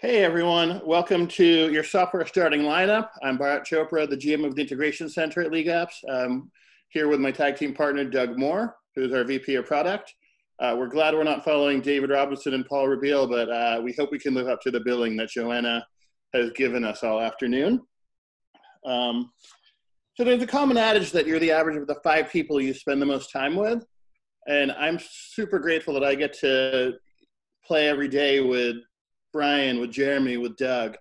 Hey everyone, welcome to your software starting lineup. I'm Bharat Chopra, the GM of the Integration Center at LeagueApps. I'm here with my tag team partner, Doug Moore, who's our VP of Product. We're glad we're not following David Robinson and Paul Rabiel, but we hope we can live up to the billing that Joanna has given us all afternoon. So there's a common adage that you're the average of the 5 people you spend the most time with. And I'm super grateful that I get to play every day with Brian, with Jeremy, with Doug.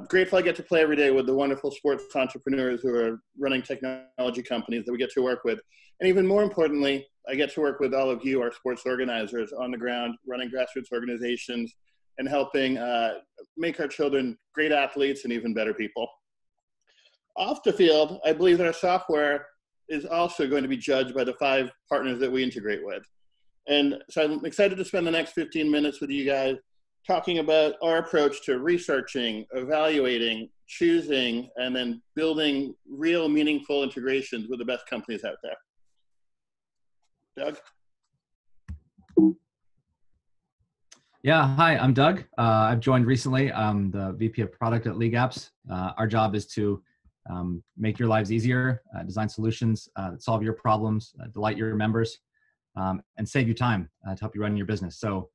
Grateful I get to play every day with the wonderful sports entrepreneurs who are running technology companies that we get to work with. And even more importantly, I get to work with all of you, our sports organizers on the ground, running grassroots organizations and helping make our children great athletes and even better people. Off the field, I believe that our software is also going to be judged by the 5 partners that we integrate with. And so I'm excited to spend the next 15 minutes with you guys talking about our approach to researching, evaluating, choosing, and then building real meaningful integrations with the best companies out there. Doug? Yeah, hi, I'm Doug. I've joined recently. I'm the VP of Product at LeagueApps. Our job is to make your lives easier, design solutions that solve your problems, delight your members, and save you time to help you run your business. So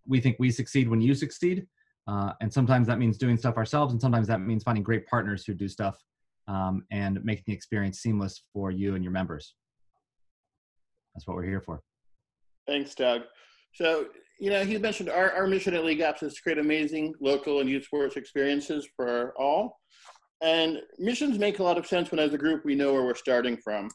we think we succeed when you succeed. And sometimes that means doing stuff ourselves, and sometimes that means finding great partners who do stuff and making the experience seamless for you and your members. That's what we're here for. Thanks, Doug. So, you know, he mentioned our mission at LeagueApps is to create amazing local and youth sports experiences for all. And missions make a lot of sense when as a group we know where we're starting from.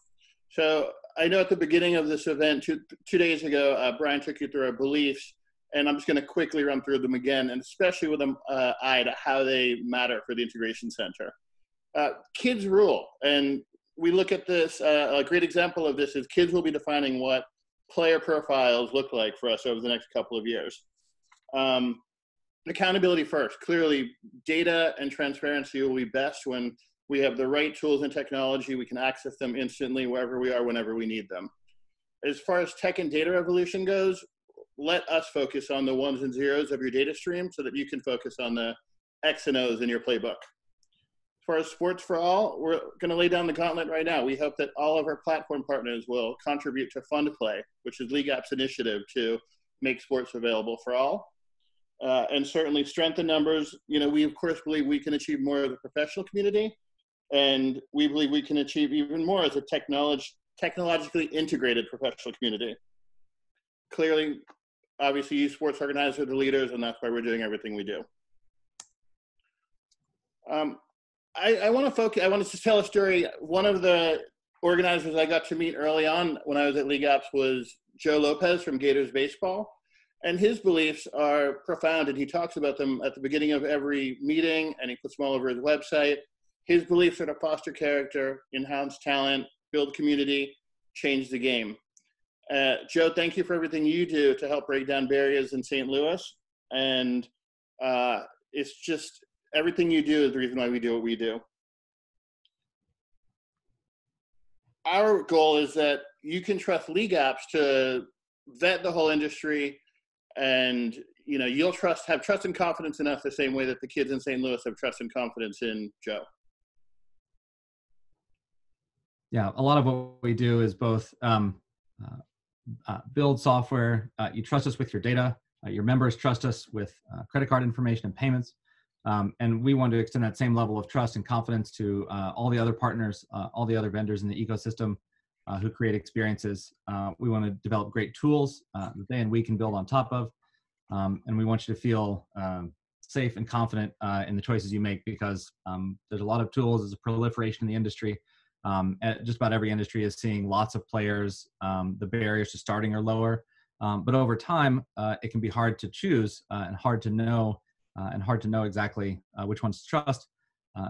So I know at the beginning of this event, two days ago, Brian took you through our beliefs. And I'm just going to quickly run through them again, and especially with an eye to how they matter for the Integration Center. Kids rule, and we look at this, a great example of this is kids will be defining what player profiles look like for us over the next couple of years. Accountability first. Clearly, data and transparency will be best when we have the right tools and technology. We can access them instantly wherever we are, whenever we need them. As far as tech and data revolution goes, let us focus on the ones and zeros of your data stream so that you can focus on the X and O's in your playbook. As far as sports for all, we're going to lay down the gauntlet right now. We hope that all of our platform partners will contribute to Fund Play, which is LeagueApps' initiative to make sports available for all. And certainly strengthen numbers. You know, we of course believe we can achieve more as a professional community, and we believe we can achieve even more as a technologically integrated professional community. Clearly, obviously, you sports organizers are the leaders, and that's why we're doing everything we do. I want to focus. I wanted to tell a story. One of the organizers I got to meet early on when I was at LeagueApps was Joe Lopez from Gators Baseball, and his beliefs are profound, and he talks about them at the beginning of every meeting, and he puts them all over his website. His beliefs are to foster character, enhance talent, build community, change the game. Joe, thank you for everything you do to help break down barriers in St. Louis. And it's just everything you do is the reason why we do what we do. Our goal is that you can trust LeagueApps to vet the whole industry, and you know you'll have trust and confidence in us the same way that the kids in St. Louis have trust and confidence in Joe. Yeah, a lot of what we do is both build software. You trust us with your data. Your members trust us with credit card information and payments. And we want to extend that same level of trust and confidence to all the other partners, all the other vendors in the ecosystem who create experiences. We want to develop great tools that they and we can build on top of. And we want you to feel safe and confident in the choices you make, because there's a lot of tools. There's a proliferation in the industry. Just about every industry is seeing lots of players. The barriers to starting are lower, but over time, it can be hard to choose and hard to know exactly which ones to trust.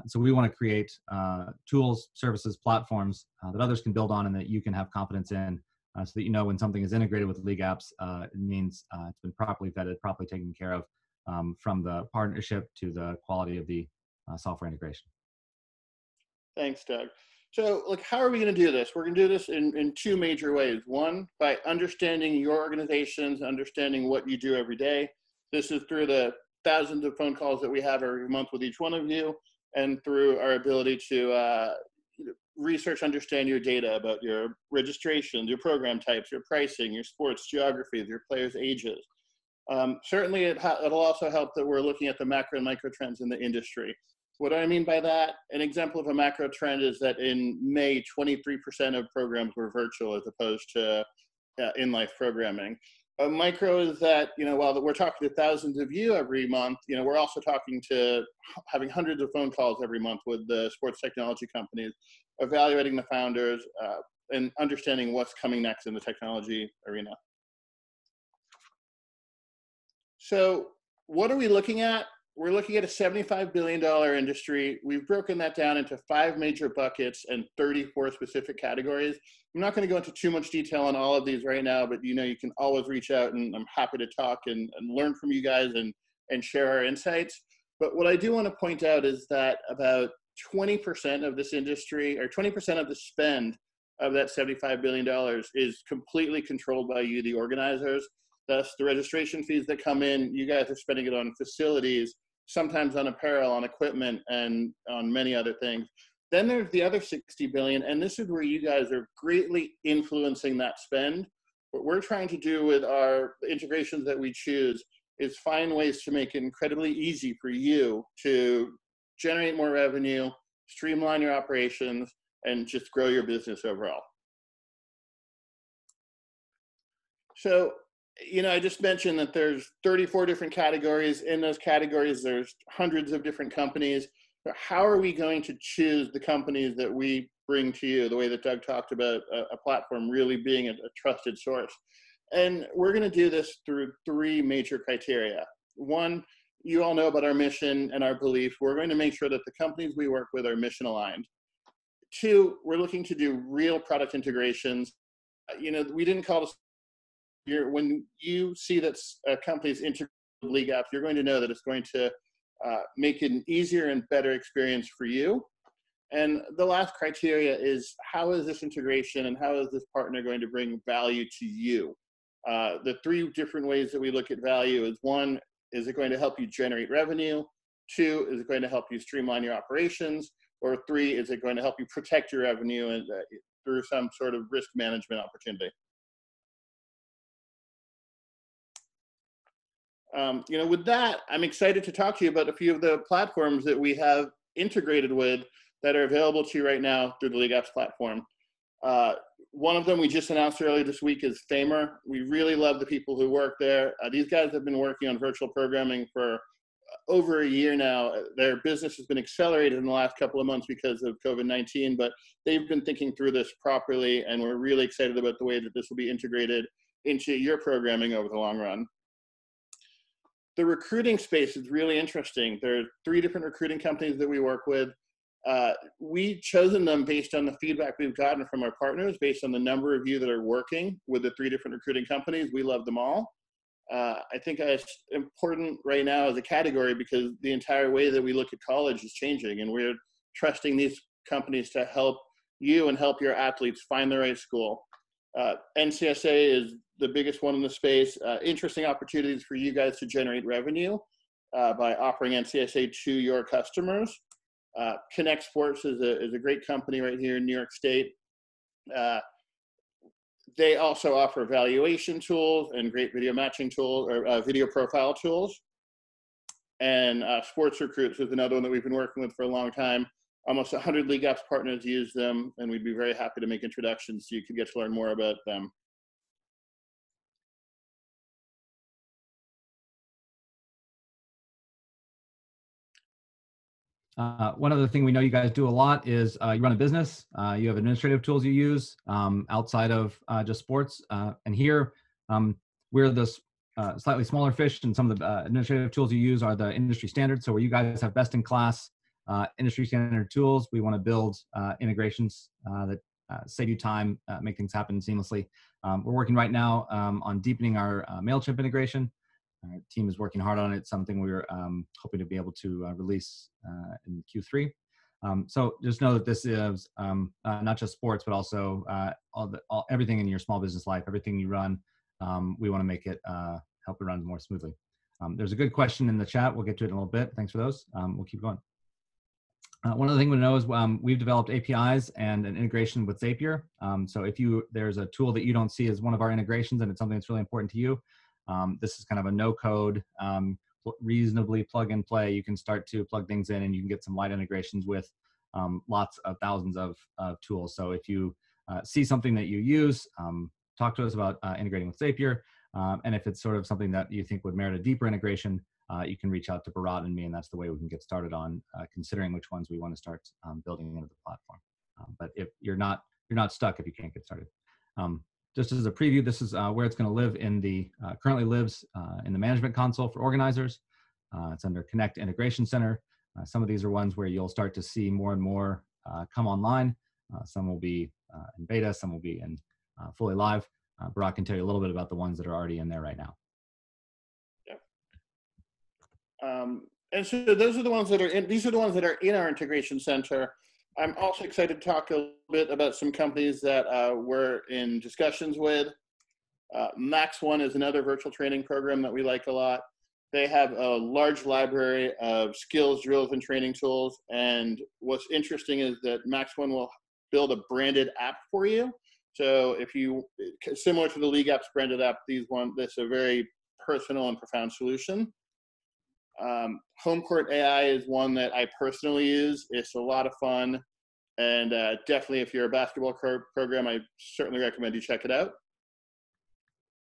So we want to create tools, services, platforms that others can build on and that you can have confidence in, so that you know when something is integrated with LeagueApps, it means it's been properly vetted, properly taken care of, from the partnership to the quality of the software integration. Thanks, Doug. So, like, how are we going to do this? We're going to do this in 2 major ways. One, by understanding your organizations, understanding what you do every day. This is through the thousands of phone calls that we have every month with each one of you, and through our ability to research, understand your data about your registrations, your program types, your pricing, your sports geographies, your players' ages. Certainly, it'll also help that we're looking at the macro and micro trends in the industry. What do I mean by that? An example of a macro trend is that in May, 23% of programs were virtual as opposed to in-life programming. A micro is that, while we're talking to thousands of you every month, we're also having hundreds of phone calls every month with the sports technology companies, evaluating the founders, and understanding what's coming next in the technology arena. So what are we looking at? We're looking at a $75 billion industry. We've broken that down into 5 major buckets and 34 specific categories. I'm not going to go into too much detail on all of these right now, but you can always reach out, and I'm happy to talk and learn from you guys and share our insights. But what I do want to point out is that about 20% of this industry, or 20% of the spend of that $75 billion is completely controlled by you, the organizers. Thus, the registration fees that come in, you guys are spending it on facilities, sometimes on apparel, on equipment, and on many other things. Then there's the other $60 billion, and this is where you guys are greatly influencing that spend. What we're trying to do with our integrations that we choose is find ways to make it incredibly easy for you to generate more revenue, streamline your operations, and just grow your business overall. So, I just mentioned that there's 34 different categories. In those categories, there's hundreds of different companies. But how are we going to choose the companies that we bring to you, the way that Doug talked about a platform really being a trusted source? And we're going to do this through 3 major criteria. 1, you all know about our mission and our belief. We're going to make sure that the companies we work with are mission aligned. 2, we're looking to do real product integrations. We didn't call this. When you see that a company's integrated with LeagueApps, you're going to know that it's going to make it an easier and better experience for you. And the last criteria is, how is this integration and how is this partner going to bring value to you? The 3 different ways that we look at value is: 1, is it going to help you generate revenue? 2, is it going to help you streamline your operations? Or 3, is it going to help you protect your revenue and through some sort of risk management opportunity? With that, I'm excited to talk to you about a few of the platforms that we have integrated with that are available to you right now through the LeagueApps platform. One of them we just announced earlier this week is Famer. We really love the people who work there. These guys have been working on virtual programming for over a year now. Their business has been accelerated in the last couple of months because of COVID-19, but they've been thinking through this properly, and we're really excited about the way that this will be integrated into your programming over the long run. The recruiting space is really interesting. There are 3 different recruiting companies that we work with. We've chosen them based on the feedback we've gotten from our partners, based on the number of you that are working with the 3 different recruiting companies. We love them all. I think it's important right now as a category because the entire way that we look at college is changing, and we're trusting these companies to help you and help your athletes find the right school. NCSA is the biggest one in the space. Interesting opportunities for you guys to generate revenue by offering NCSA to your customers. Connect Sports is a great company right here in New York State. They also offer valuation tools and great video matching tools, or video profile tools. And Sports Recruits is another one that we've been working with for a long time. Almost 100 LeagueApps partners use them, and we'd be very happy to make introductions so you can get to learn more about them. One other thing we know you guys do a lot is you run a business. You have administrative tools you use outside of just sports. And here, we're the slightly smaller fish, and some of the administrative tools you use are the industry standard. So where you guys have best-in-class industry standard tools, we want to build integrations that save you time, make things happen seamlessly. We're working right now on deepening our MailChimp integration. Our team is working hard on it, something we're hoping to be able to release in Q3. So just know that this is not just sports, but also everything in your small business life, everything you run. We want to make it help it run more smoothly. There's a good question in the chat. We'll get to it in a little bit. Thanks for those. We'll keep going. One other thing to know is we've developed APIs and an integration with Zapier. So if there's a tool that you don't see as one of our integrations and it's something that's really important to you, this is kind of a no-code, reasonably plug and play. You can start to plug things in and you can get some light integrations with lots of thousands of tools. So if you see something that you use, talk to us about integrating with Zapier. And if it's sort of something that you think would merit a deeper integration, you can reach out to Bharat and me, and that's the way we can get started on considering which ones we want to start building into the platform. But if you're not stuck if you can't get started. Just as a preview, this is where it's going to live in the currently lives in the management console for organizers. It's under Connect Integration Center. Some of these are ones where you'll start to see more and more come online. Some will be in beta, some will be in fully live. Bharat can tell you a little bit about the ones that are already in there right now. And so those are the ones that are in, these are the ones that are in our integration center. I'm also excited to talk a little bit about some companies that we're in discussions with. MaxOne is another virtual training program that we like a lot. They have a large library of skills, drills, and training tools. And what's interesting is that MaxOne will build a branded app for you. So if you, similar to the LeagueApps branded app, this is a very personal and profound solution. HomeCourt AI is one that I personally use. It's a lot of fun, and definitely if you're a basketball program, I certainly recommend you check it out.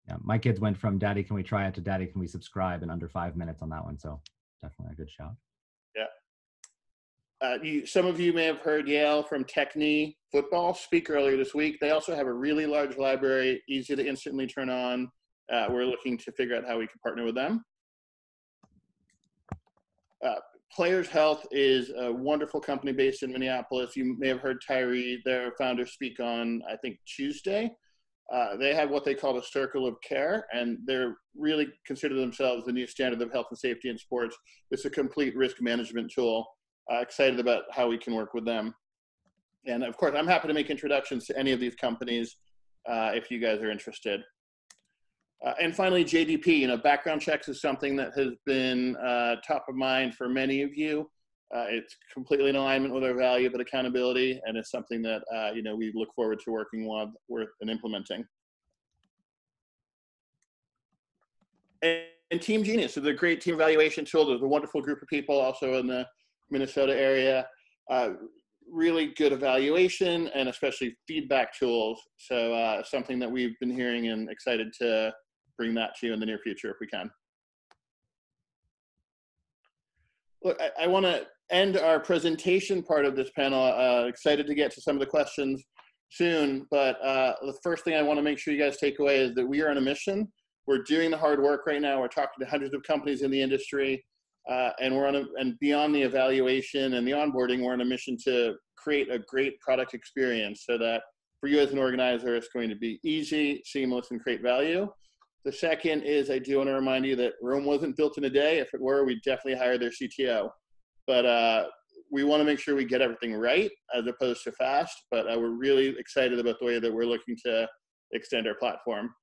Yeah, my kids went from "Daddy, can we try it?" to "Daddy, can we subscribe?" in under 5 minutes on that one, so definitely a good shout. Yeah. Some of you may have heard Yale from Techne Football speak earlier this week. They also have a really large library, easy to instantly turn on. We're looking to figure out how we can partner with them. Players Health is a wonderful company based in Minneapolis. You may have heard Tyree, their founder, speak on, I think, Tuesday. They have what they call a circle of care, and they're really consider themselves the new standard of health and safety in sports. It's a complete risk management tool. Excited about how we can work with them. And of course, I'm happy to make introductions to any of these companies if you guys are interested. And finally, JDP, background checks is something that has been top of mind for many of you. It's completely in alignment with our value of accountability, and it's something that we look forward to working with and implementing. And Team Genius is a great team evaluation tool. There's a wonderful group of people also in the Minnesota area. Really good evaluation and especially feedback tools. So something that we've been hearing and excited to bring that to you in the near future if we can. Look, I want to end our presentation part of this panel. Excited to get to some of the questions soon, but the first thing I want to make sure you guys take away is that we are on a mission. We're doing the hard work right now. We're talking to hundreds of companies in the industry, and we're and beyond the evaluation and the onboarding, we're on a mission to create a great product experience so that for you as an organizer, it's going to be easy, seamless, and create value. The second is I do want to remind you that Rome wasn't built in a day. If it were, we'd definitely hire their CTO. But we want to make sure we get everything right as opposed to fast. But we're really excited about the way that we're looking to extend our platform.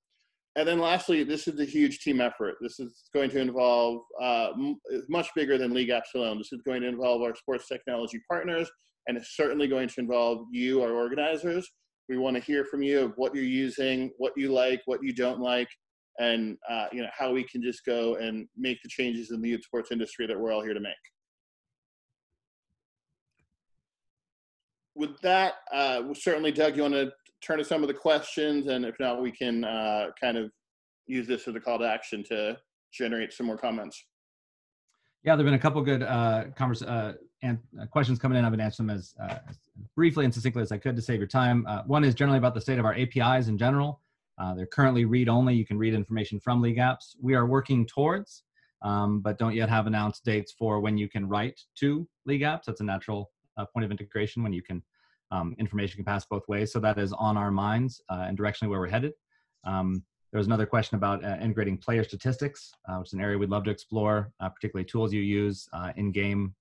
And then lastly, this is a huge team effort. This is going to involve much bigger than LeagueApps alone. This is going to involve our sports technology partners, and it's certainly going to involve you, our organizers. We want to hear from you of what you're using, what you like, what you don't like, and how we can just go and make the changes in the youth sports industry that we're all here to make. With that, certainly, Doug, you want to turn to some of the questions, and if not, we can kind of use this as a call to action to generate some more comments. Yeah, there've been a couple good questions coming in. I've been answering them as briefly and succinctly as I could to save your time. One is generally about the state of our APIs in general. They're currently read-only. You can read information from LeagueApps. We are working towards, but don't yet have announced dates for when you can write to LeagueApps. That's a natural point of integration when you can, information can pass both ways. So that is on our minds and directionally where we're headed. There was another question about integrating player statistics, which is an area we'd love to explore, particularly tools you use in-game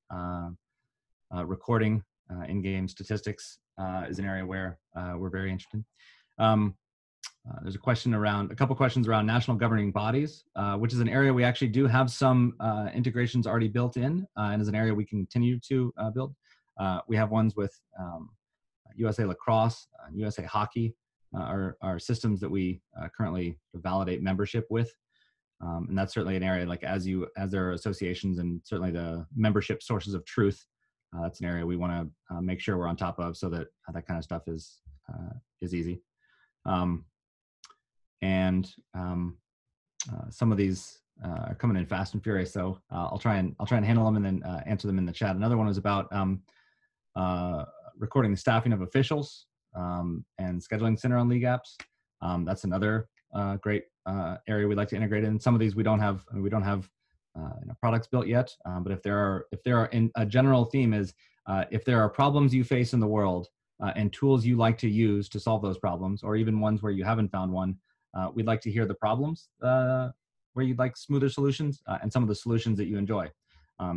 recording, in-game statistics is an area where we're very interested. there's a couple questions around national governing bodies, which is an area we actually do have some integrations already built in, and is an area we continue to build. We have ones with USA Lacrosse, USA Hockey, are systems that we currently validate membership with. And that's certainly an area, like as there are associations and certainly the membership sources of truth, that's an area we want to make sure we're on top of, so that that kind of stuff is easy. Some of these are coming in fast and furious, so I'll try and handle them and then answer them in the chat. Another one was about recording the staffing of officials and scheduling center on LeagueApps. That's another great area we'd like to integrate in. Some of these we don't have products built yet, but if there are in a general theme is if there are problems you face in the world and tools you like to use to solve those problems, or even ones where you haven't found one, we'd like to hear the problems where you'd like smoother solutions and some of the solutions that you enjoy,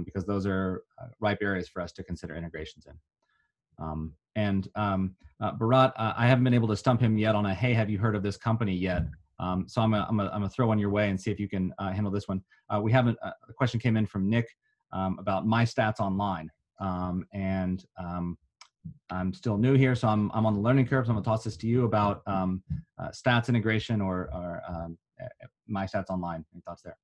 because those are ripe areas for us to consider integrations in. Bharat, I haven't been able to stump him yet on a, hey, have you heard of this company yet? So I'm gonna throw one your way and see if you can handle this one. We haven't. The question came in from Nick about My Stats Online, and I'm still new here, so I'm on the learning curve. So I'm gonna toss this to you about stats integration or My Stats Online. Any thoughts there?